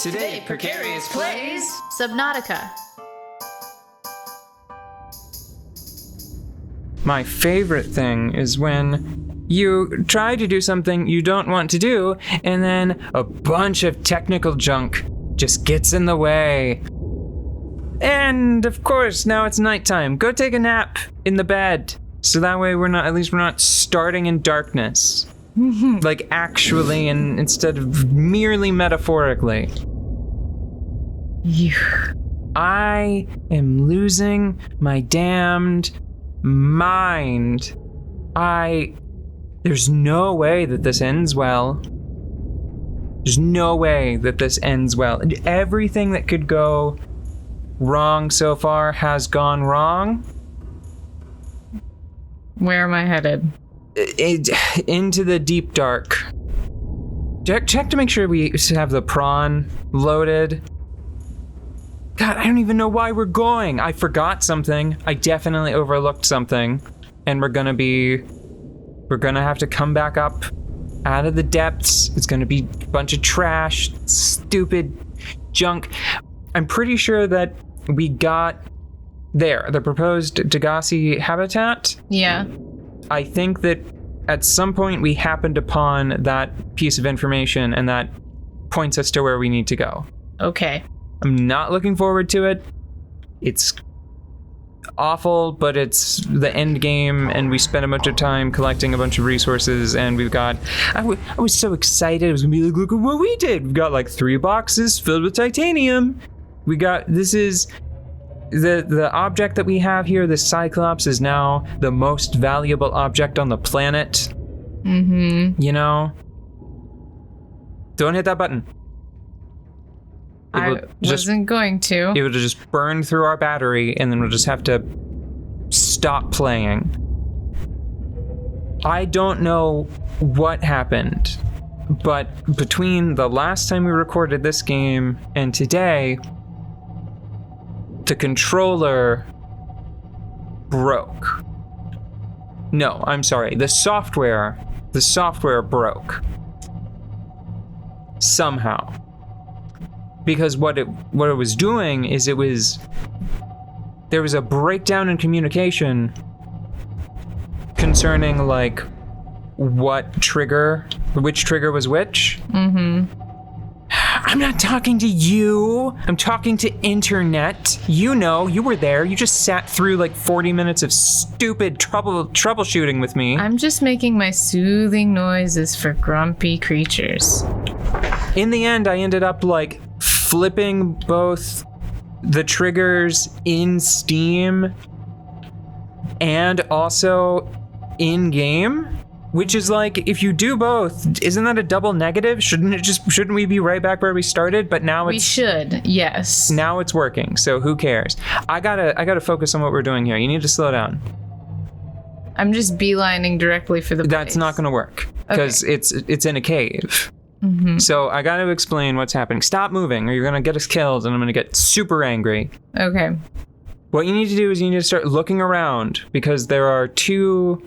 Today, Precarious plays Subnautica. My favorite thing is when you try to do something you don't want to do, and then a bunch of technical junk just gets in the way. And of course, now it's nighttime. Go take a nap in the bed. So that way we're not starting in darkness. Like actually, and instead of merely metaphorically. I am losing my damned mind. There's no way that this ends well. There's no way that this ends well. Everything that could go wrong so far has gone wrong. Where am I headed? Into the deep dark. Check to make sure we have the prawn loaded. God, I don't even know why we're going. I forgot something. I definitely overlooked something. And we're gonna have to come back up out of the depths. It's gonna be a bunch of trash, stupid junk. I'm pretty sure that we got the proposed Degassi habitat. Yeah. I think that at some point we happened upon that piece of information, and that points us to where we need to go. Okay. I'm not looking forward to it. It's awful, but it's the end game, and we spent a bunch of time collecting a bunch of resources, and we've got... I was so excited. It was gonna be like, look at what we did. We've got like 3 boxes filled with titanium. This is... The object that we have here, this Cyclops, is now the most valuable object on the planet. Mm-hmm. You know? Don't hit that button. I wasn't going to. It would just burn through our battery, and then we'll just have to stop playing. I don't know what happened, but between the last time we recorded this game and today, the controller broke. No, I'm sorry. The software broke. Somehow. Because what it was doing is there was a breakdown in communication concerning like which trigger was which. Mm-hmm. I'm not talking to you. I'm talking to internet. You know, you were there. You just sat through like 40 minutes of stupid troubleshooting with me. I'm just making my soothing noises for grumpy creatures. In the end, I ended up like flipping both the triggers in Steam and also in game, which is like, if you do both, isn't that a double negative? Shouldn't we be right back where we started? But now we should, yes. Now it's working, so who cares? I gotta focus on what we're doing here. You need to slow down. I'm just beelining directly for the place. That's not gonna work, because it's in a cave. Mm-hmm. So I gotta explain what's happening. Stop moving, or you're gonna get us killed, and I'm gonna get super angry. Okay. What you need to do is you need to start looking around, because there are 2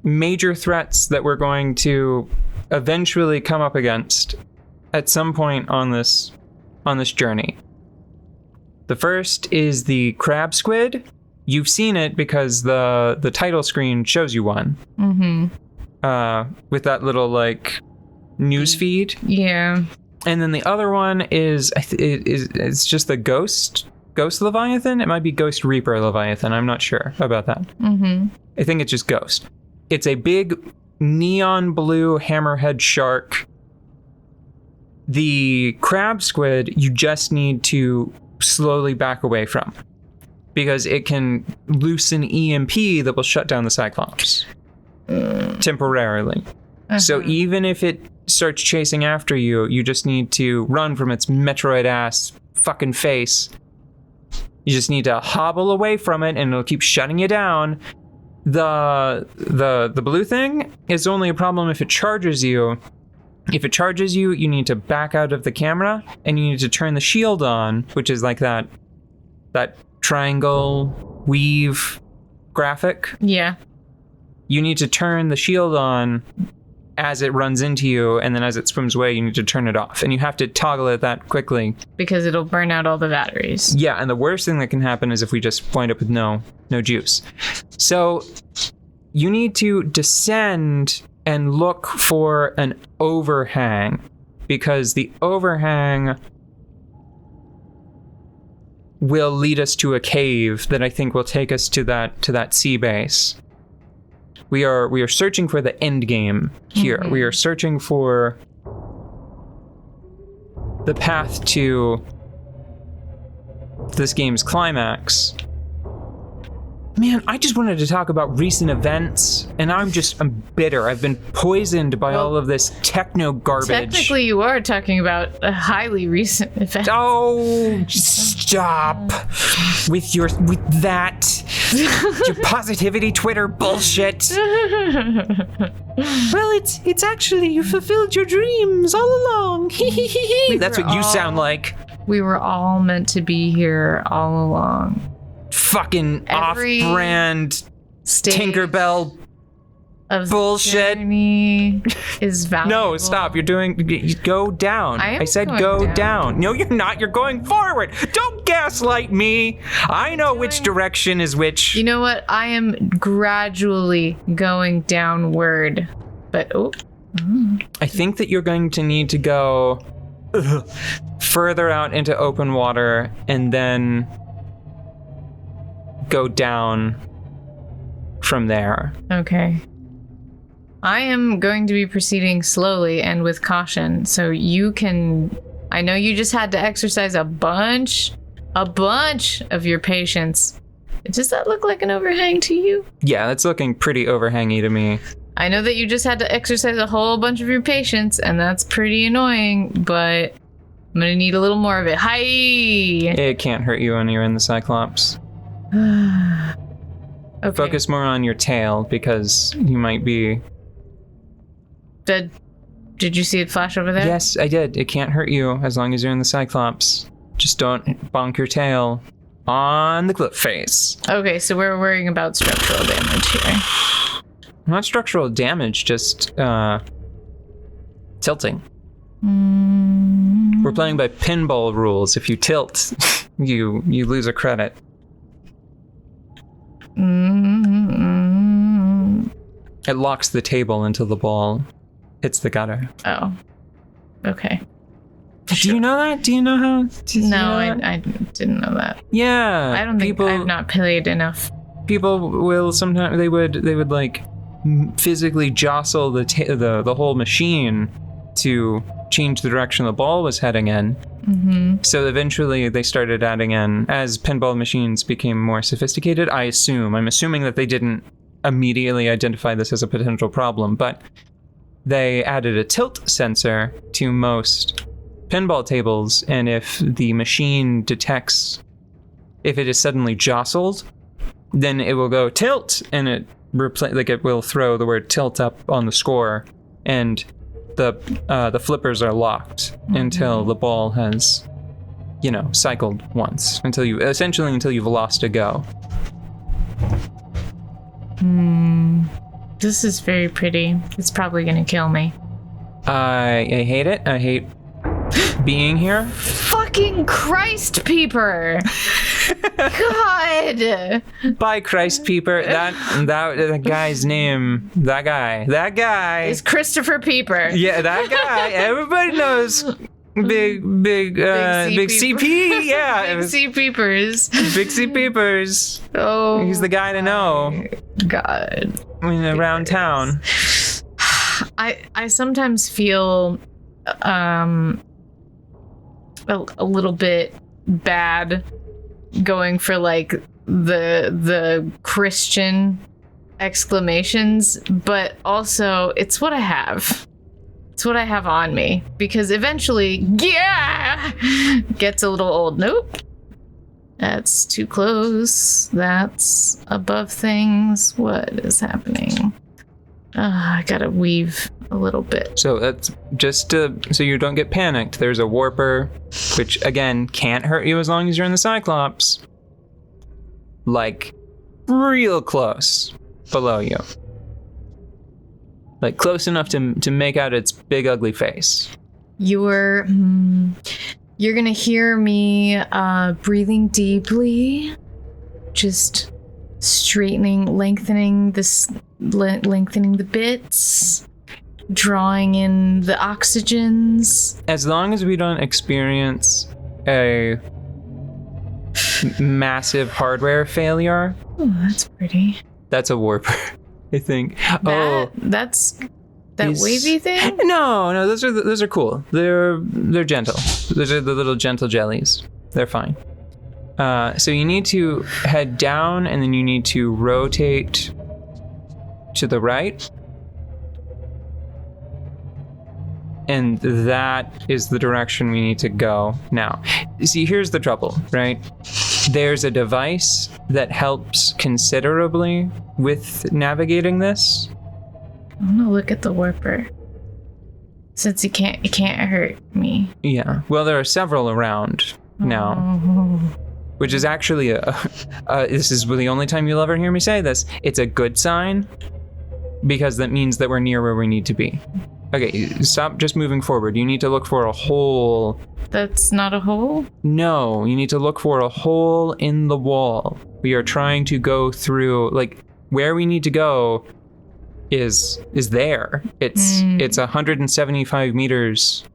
major threats that we're going to eventually come up against at some point on this journey. The first is the crab squid. You've seen it because the title screen shows you one. Mm-hmm. With that little like news feed. Yeah. And then the other one is it's just the ghost Leviathan. It might be Ghost Reaper Leviathan. I'm not sure about that. Mm-hmm. I think it's just Ghost. It's a big neon blue hammerhead shark. The crab squid, you just need to slowly back away from, because it can loose an EMP that will shut down the Cyclops temporarily. Uh-huh. So even if it starts chasing after you, you just need to run from its Metroid ass fucking face. You just need to hobble away from it, and it'll keep shutting you down. The blue thing is only a problem if it charges you. If it charges you, you need to back out of the camera, and you need to turn the shield on, which is like that triangle weave graphic. Yeah. You need to turn the shield on as it runs into you, and then as it swims away, you need to turn it off. And you have to toggle it that quickly. Because it'll burn out all the batteries. Yeah, and the worst thing that can happen is if we just wind up with no juice. So you need to descend and look for an overhang, because the overhang will lead us to a cave that I think will take us to that sea base. We are searching for the end game here. Mm-hmm. We are searching for the path to this game's climax. Man, I just wanted to talk about recent events, and I'm bitter. I've been poisoned by all of this techno garbage. Technically, you are talking about a highly recent event. Oh, stop with that your positivity Twitter bullshit. Well, it's actually you fulfilled your dreams all along. That's what you sound like. We were all meant to be here all along. Fucking off-brand Tinkerbell bullshit. Is valuable. No, stop. Go down. I said go down. No, you're not. You're going forward. Don't gaslight me. I know which direction is which. You know what? I am gradually going downward. But, I think that you're going to need to go further out into open water and then go down from there. Okay. I am going to be proceeding slowly and with caution, so you can... I know you just had to exercise a bunch of your patience. Does that look like an overhang to you? Yeah, that's looking pretty overhangy to me. I know that you just had to exercise a whole bunch of your patience, and that's pretty annoying, but I'm gonna need a little more of it. Hi! It can't hurt you when you're in the Cyclops. Okay. Focus more on your tail, because you might be... Did you see it flash over there? Yes, I did. It can't hurt you as long as you're in the Cyclops. Just don't bonk your tail on the cliff face. Okay, so we're worrying about structural damage here. Not structural damage, just tilting. We're playing by pinball rules. If you tilt, you lose a credit. It locks the table until the ball hits the gutter. Oh. Okay. Do you know that? Do you know how? I didn't know that. Yeah. I don't think I've not played enough. People will sometimes they would like physically jostle the whole machine to change the direction the ball was heading in. Mm-hmm. So eventually they started adding in, as pinball machines became more sophisticated, I'm assuming that they didn't immediately identify this as a potential problem, but they added a tilt sensor to most pinball tables, and if the machine detects if it is suddenly jostled, then it will go tilt, and it will throw the word tilt up on the score, and the flippers are locked until the ball has, cycled once, until you've lost a go. This is very pretty. It's probably gonna kill me. I hate it. I hate being here. Fucking Christ Peeper! God! By Christ Peeper, that guy's name. That guy is Christopher Peeper. Yeah, that guy. Everybody knows. Big CP. Yeah. Big C Peepers. Big C Peepers. Oh. He's the guy to know. God. Around town. I sometimes feel a little bit bad going for like the Christian exclamations, but also it's what I have. It's what I have on me, because eventually, gets a little old. Nope. That's too close. That's above things. What is happening? I gotta weave a little bit. So that's just so you don't get panicked. There's a warper, which again can't hurt you as long as you're in the Cyclops. Like real close below you. Like close enough to make out its big ugly face. You're gonna hear me breathing deeply, just straightening, lengthening the bits, drawing in the oxygens. As long as we don't experience a massive hardware failure. Oh, that's pretty. That's a warper, I think. That's that wavy thing? No, those are cool. They're gentle. Those are the little gentle jellies. They're fine. So you need to head down, and then you need to rotate to the right. And that is the direction we need to go now. See, here's the trouble, right? There's a device that helps considerably with navigating this. I'm gonna look at the warper. Since it can't hurt me. Yeah. Well, there are several around now. Which is actually this is the only time you'll ever hear me say this. It's a good sign, because that means that we're near where we need to be. Okay, stop just moving forward. You need to look for a hole. That's not a hole? No, you need to look for a hole in the wall. We are trying to go through, like, where we need to go is there. It's 175 meters.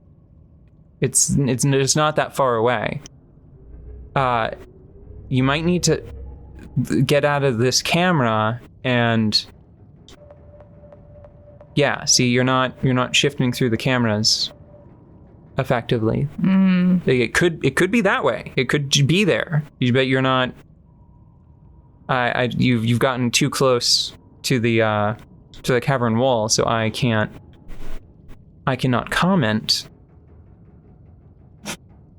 It's not that far away. You might need to get out of this camera and yeah, see, you're not shifting through the cameras effectively. It could be that way. It could be there, but you're not. You've gotten too close to the cavern wall, so I cannot comment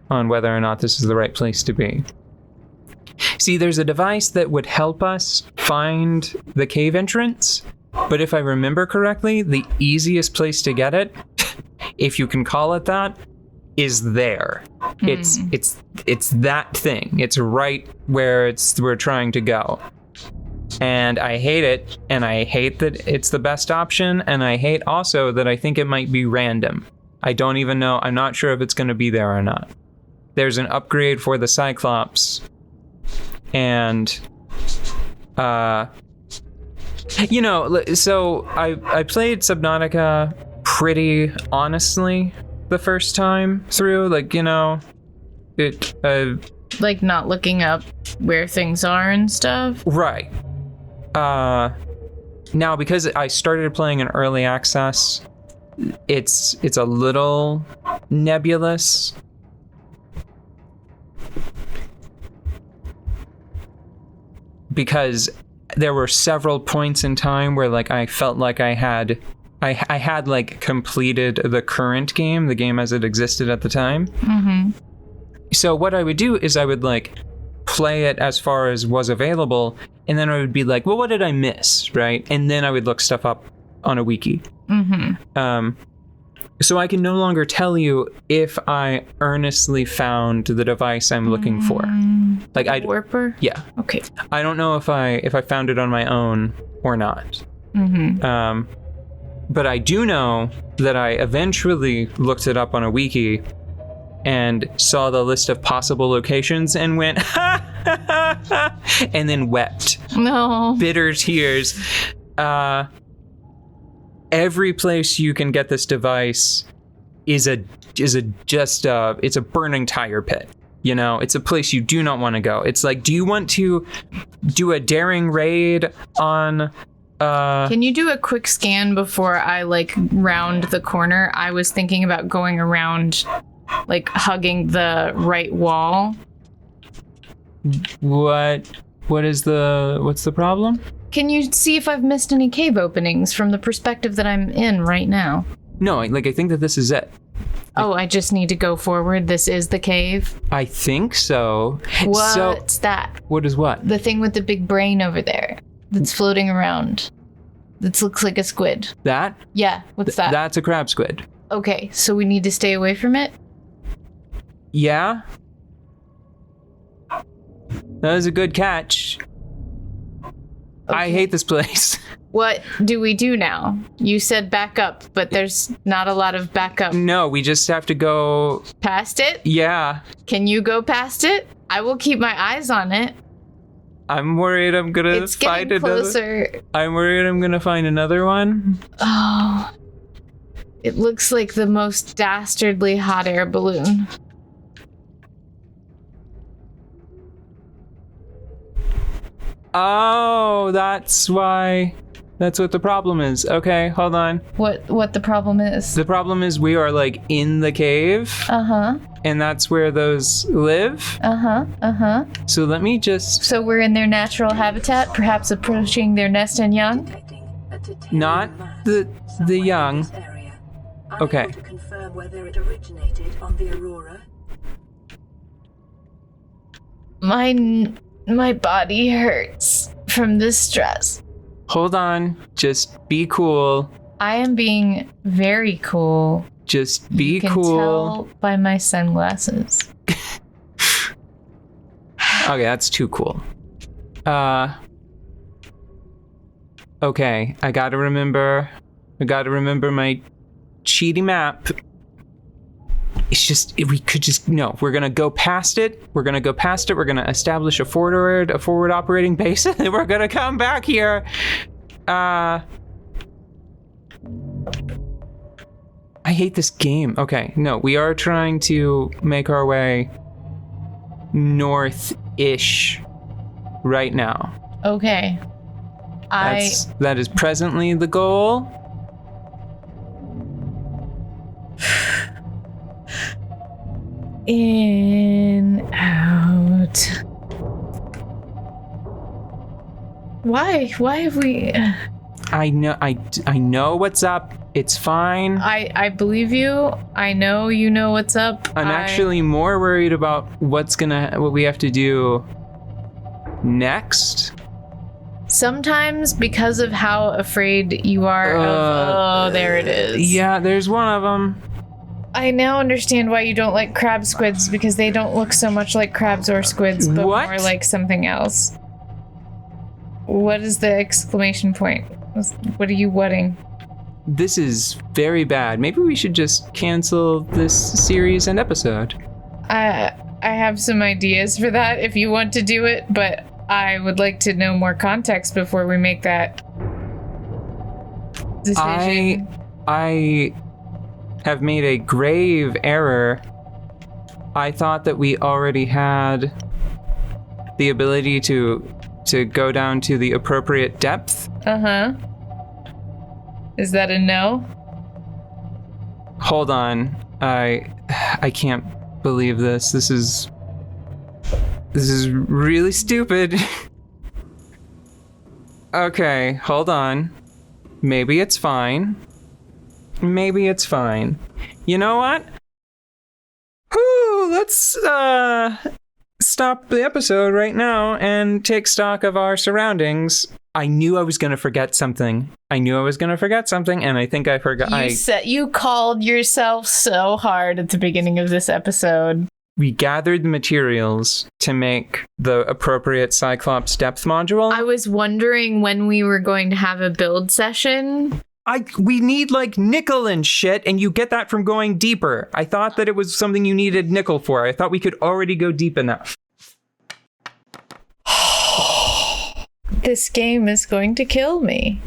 on whether or not this is the right place to be. See, there's a device that would help us find the cave entrance. But if I remember correctly, the easiest place to get it, if you can call it that, is there. It's that thing. It's right where we're trying to go. And I hate it, and I hate that it's the best option, and I hate also that I think it might be random. I don't even know. I'm not sure if it's going to be there or not. There's an upgrade for the Cyclops, and so I played Subnautica pretty honestly the first time through, like not looking up where things are and stuff. Right. Now because I started playing in early access, it's a little nebulous. Because there were several points in time where like I felt like I had like completed the current game, the game as it existed at the time. Mm-hmm. So what I would do is I would like play it as far as was available, and then I would be like, well, what did I miss, right? And then I would look stuff up on a wiki. Mm-hmm. So I can no longer tell you if I earnestly found the device I'm looking for. Like I warper? Yeah. Okay. I don't know if I found it on my own or not. Mm-hmm. But I do know that I eventually looked it up on a wiki and saw the list of possible locations and went, ha, ha, ha, ha, and then wept. No. Bitter tears. Every place you can get this device is a burning tire pit. It's a place you do not want to go. It's like, do you want to do a daring raid on Can you do a quick scan before I round the corner? I was thinking about going around hugging the right wall. What's the problem? Can you see if I've missed any cave openings from the perspective that I'm in right now? No, I think that this is it. I just need to go forward. This is the cave? I think so. What's that? What is what? The thing with the big brain over there that's floating around. That looks like a squid. That? Yeah, what's that? That's a crab squid. Okay, so we need to stay away from it? Yeah. That was a good catch. Okay. I hate this place. What do we do now? You said back up, but there's not a lot of backup. No, we just have to go... Past it? Yeah. Can you go past it? I will keep my eyes on it. I'm worried I'm gonna It's find getting closer. another... I'm worried I'm gonna find another one. Oh. It looks like the most dastardly hot air balloon. Oh, that's why... That's what the problem is. Okay, hold on. What the problem is? The problem is we are, like, in the cave. Uh-huh. And that's where those live. Uh-huh. Uh-huh. So let me just... So we're in their natural habitat, perhaps approaching their nest and young? Not the young. Okay. To confirm whether it originated on the Aurora. My body hurts from this stress. Hold on. Just be cool. I am being very cool. Just be You can cool. tell by my sunglasses. Okay, that's too cool. Okay, I gotta remember my cheaty map. It's just, we could just, no, we're gonna go past it. We're gonna establish a forward operating base, and then we're gonna come back here. I hate this game. Okay, no, we are trying to make our way north-ish right now. Okay. That is presently the goal. In, out. Why have we... I know what's up. It's fine. I believe you. I know you know what's up. I'm actually more worried about what we have to do next. Sometimes, because of how afraid you are of... Oh, there it is. Yeah, there's one of them. I now understand why you don't like crab squids, because they don't look so much like crabs or squids, but What? more like something else. What is the exclamation point? What are you whatting? This is very bad. Maybe we should just cancel this series and episode. I have some ideas for that if you want to do it, but I would like to know more context before we make that decision. I have made a grave error. I thought that we already had the ability to go down to the appropriate depth. Uh-huh. Is that a no? Hold on. I can't believe this. This is really stupid. Okay, hold on. Maybe it's fine. Maybe it's fine. You know what? Whew, let's stop the episode right now and take stock of our surroundings. I knew I was going to forget something. And I think I forgot. You called yourself so hard at the beginning of this episode. We gathered the materials to make the appropriate Cyclops depth module. I was wondering when we were going to have a build session. We need like nickel and shit, and you get that from going deeper. I thought that it was something you needed nickel for. I thought we could already go deep enough. This game is going to kill me.